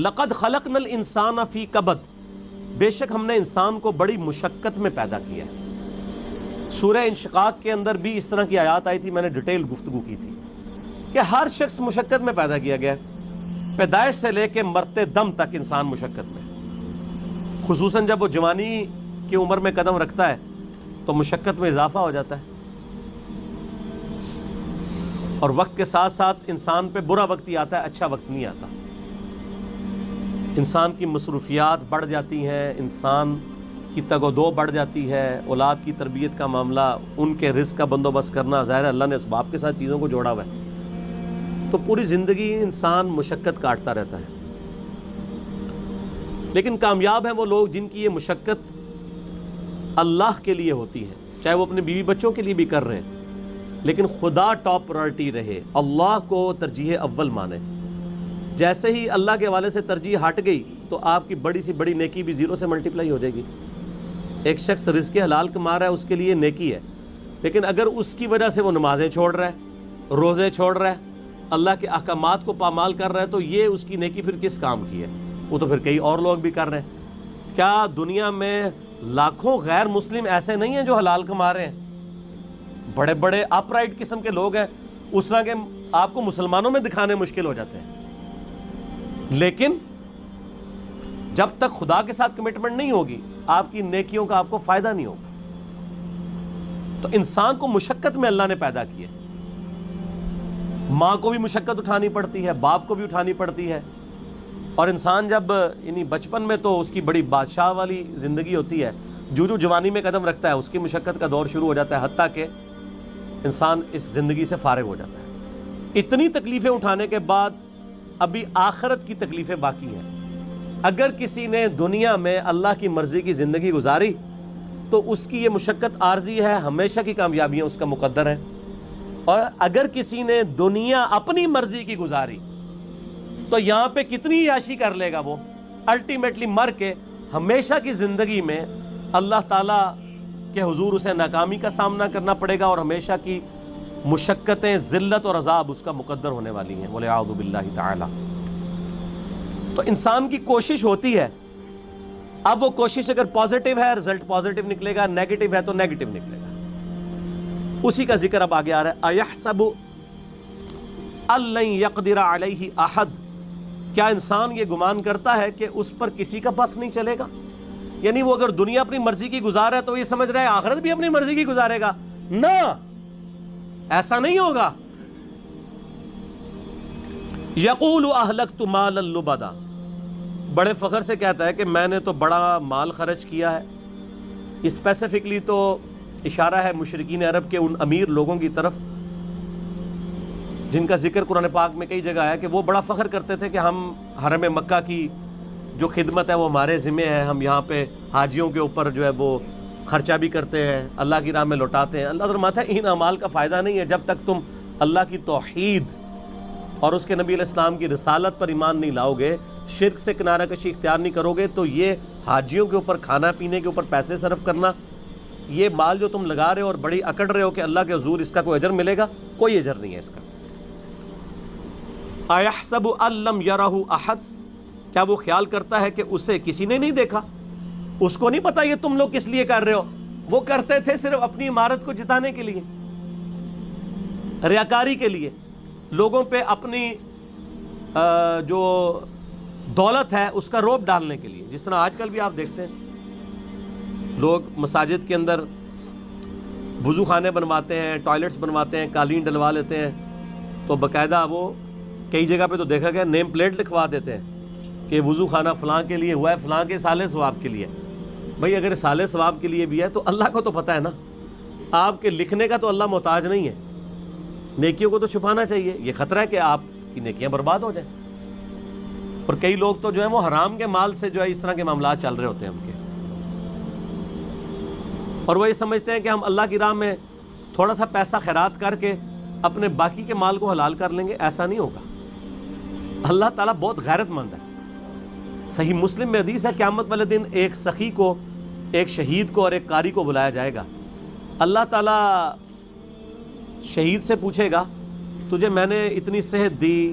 لقد خلقنا الانسان فی کبد، بے شک ہم نے انسان کو بڑی مشقت میں پیدا کیا ہے۔ سورہ انشقاق کے اندر بھی اس طرح کی آیات آئی تھی، میں نے ڈیٹیل گفتگو کی تھی کہ ہر شخص مشقت میں پیدا کیا گیا ہے، پیدائش سے لے کے مرتے دم تک انسان مشقت میں، خصوصاً جب وہ جوانی کی عمر میں قدم رکھتا ہے تو مشقت میں اضافہ ہو جاتا ہے، اور وقت کے ساتھ ساتھ انسان پہ برا وقت ہی آتا ہے، اچھا وقت نہیں آتا۔ انسان کی مصروفیات بڑھ جاتی ہیں، انسان کی تگ و دو بڑھ جاتی ہے، اولاد کی تربیت کا معاملہ، ان کے رزق کا بندوبست کرنا، ظاہر ہے اللہ نے اسباب کے ساتھ چیزوں کو جوڑا ہوا ہے، تو پوری زندگی انسان مشقت کاٹتا رہتا ہے۔ لیکن کامیاب ہیں وہ لوگ جن کی یہ مشقت اللہ کے لیے ہوتی ہے، چاہے وہ اپنے بیوی بچوں کے لیے بھی کر رہے ہیں، لیکن خدا ٹاپ پرائرٹی رہے، اللہ کو ترجیح اول مانے۔ جیسے ہی اللہ کے حوالے سے ترجیح ہٹ گئی تو آپ کی بڑی سی بڑی نیکی بھی زیرو سے ملٹیپلائی ہو جائے گی۔ ایک شخص رزق حلال کما رہا ہے، اس کے لیے نیکی ہے، لیکن اگر اس کی وجہ سے وہ نمازیں چھوڑ رہا ہے، روزے چھوڑ رہا ہے، اللہ کے احکامات کو پامال کر رہا ہے، تو یہ اس کی نیکی پھر کس کام کی ہے؟ وہ تو پھر کئی اور لوگ بھی کر رہے ہیں۔ کیا دنیا میں لاکھوں غیر مسلم ایسے نہیں ہیں جو حلال کما رہے ہیں؟ بڑے بڑے اپ رائٹ قسم کے لوگ ہیں، اس طرح کے آپ کو مسلمانوں میں دکھانے مشکل ہو جاتے ہیں، لیکن جب تک خدا کے ساتھ کمٹمنٹ نہیں ہوگی آپ کی نیکیوں کا آپ کو فائدہ نہیں ہوگا۔ تو انسان کو مشقت میں اللہ نے پیدا کیا، ماں کو بھی مشقت اٹھانی پڑتی ہے، باپ کو بھی اٹھانی پڑتی ہے، اور انسان جب یعنی بچپن میں تو اس کی بڑی بادشاہ والی زندگی ہوتی ہے، جو جوانی میں قدم رکھتا ہے اس کی مشقت کا دور شروع ہو جاتا ہے، حتیٰ کہ انسان اس زندگی سے فارغ ہو جاتا ہے۔ اتنی تکلیفیں اٹھانے کے بعد ابھی آخرت کی تکلیفیں باقی ہیں۔ اگر کسی نے دنیا میں اللہ کی مرضی کی زندگی گزاری تو اس کی یہ مشقت عارضی ہے، ہمیشہ کی کامیابیاں اس کا مقدر ہے، اور اگر کسی نے دنیا اپنی مرضی کی گزاری تو یہاں پہ کتنی عیاشی کر لے گا، وہ الٹیمیٹلی مر کے ہمیشہ کی زندگی میں اللہ تعالیٰ کے حضور اسے ناکامی کا سامنا کرنا پڑے گا، اور ہمیشہ کی مشقتیں، ذلت اور عذاب اس کا مقدر ہونے والی ہیں، وَلِعَوْذُ بِاللَّهِ تعالی۔ تو انسان کی کوشش ہوتی ہے، اب وہ کوشش اگر پازیٹیو ہے رزلٹ پازیٹیو نکلے گا، نیگیٹو ہے تو نیگیٹو نکلے گا۔ اسی کا ذکر اب آگے آ رہا ہے، أَيَحْسَبُ أَن لَّن يَقْدِرَ عَلَيْهِ أَحَدٌ، کیا انسان یہ گمان کرتا ہے کہ اس پر کسی کا بس نہیں چلے گا؟ یعنی وہ اگر دنیا اپنی مرضی کی گزار ہے تو یہ سمجھ رہا ہے آخرت بھی اپنی مرضی کی گزارے گا؟ نہ، ایسا نہیں ہوگا۔ یقول اہلکت مالا لبدا، بڑے فخر سے کہتا ہے کہ میں نے تو بڑا مال خرچ کیا ہے۔ اسپیسیفکلی تو اشارہ ہے مشرکین عرب کے ان امیر لوگوں کی طرف جن کا ذکر قرآن پاک میں کئی جگہ ہے کہ وہ بڑا فخر کرتے تھے کہ ہم حرم مکہ کی جو خدمت ہے وہ ہمارے ذمہ ہے، ہم یہاں پہ حاجیوں کے اوپر جو ہے وہ خرچہ بھی کرتے ہیں، اللہ کی راہ میں لوٹاتے ہیں۔ اللہ فرماتا ہے ان اعمال کا فائدہ نہیں ہے جب تک تم اللہ کی توحید اور اس کے نبی علیہ السلام کی رسالت پر ایمان نہیں لاؤ گے، شرک سے کنارہ کشی اختیار نہیں کرو گے، تو یہ حاجیوں کے اوپر کھانا پینے کے اوپر پیسے صرف کرنا، یہ مال جو تم لگا رہے ہو اور بڑی اکڑ رہے ہو کہ اللہ کے حضور اس کا کوئی اجر ملے گا، کوئی اجر نہیں ہے اس کا۔ اَيَحْسَبُ أَن لَّمْ يَرَهُ أَحَدٌ، کیا وہ خیال کرتا ہے کہ اسے کسی نے نہیں دیکھا؟ اس کو نہیں پتا یہ تم لوگ کس لیے کر رہے ہو، وہ کرتے تھے صرف اپنی عمارت کو جتانے کے لیے، ریاکاری کے لیے، لوگوں پہ اپنی جو دولت ہے اس کا روب ڈالنے کے لیے۔ جس طرح آج کل بھی آپ دیکھتے ہیں لوگ مساجد کے اندر وضو خانے بنواتے ہیں، ٹوائلٹس بنواتے ہیں، قالین ڈلوا لیتے ہیں، تو باقاعدہ وہ کئی جگہ پہ تو دیکھا گیا نیم پلیٹ لکھوا دیتے ہیں کہ وضو خانہ فلاں کے لیے ہوا ہے، فلاں کے سالے ثواب کے لیے۔ بھئی اگر سالے ثواب کے لیے بھی ہے تو اللہ کو تو پتہ ہے نا، آپ کے لکھنے کا تو اللہ محتاج نہیں ہے، نیکیوں کو تو چھپانا چاہیے، یہ خطرہ ہے کہ آپ کی نیکیاں برباد ہو جائیں۔ اور کئی لوگ تو جو ہے وہ حرام کے مال سے جو ہے اس طرح کے معاملات چل رہے ہوتے ہیں ان کے، اور وہ یہ سمجھتے ہیں کہ ہم اللہ کی راہ میں تھوڑا سا پیسہ خیرات کر کے اپنے باقی کے مال کو حلال کر لیں گے، ایسا نہیں ہوگا۔ اللہ تعالیٰ بہت غیرت مند ہے۔ صحیح مسلم میں حدیث ہے قیامت والے دن ایک سخی کو، ایک شہید کو اور ایک قاری کو بلایا جائے گا۔ اللہ تعالیٰ شہید سے پوچھے گا تجھے میں نے اتنی صحت دی،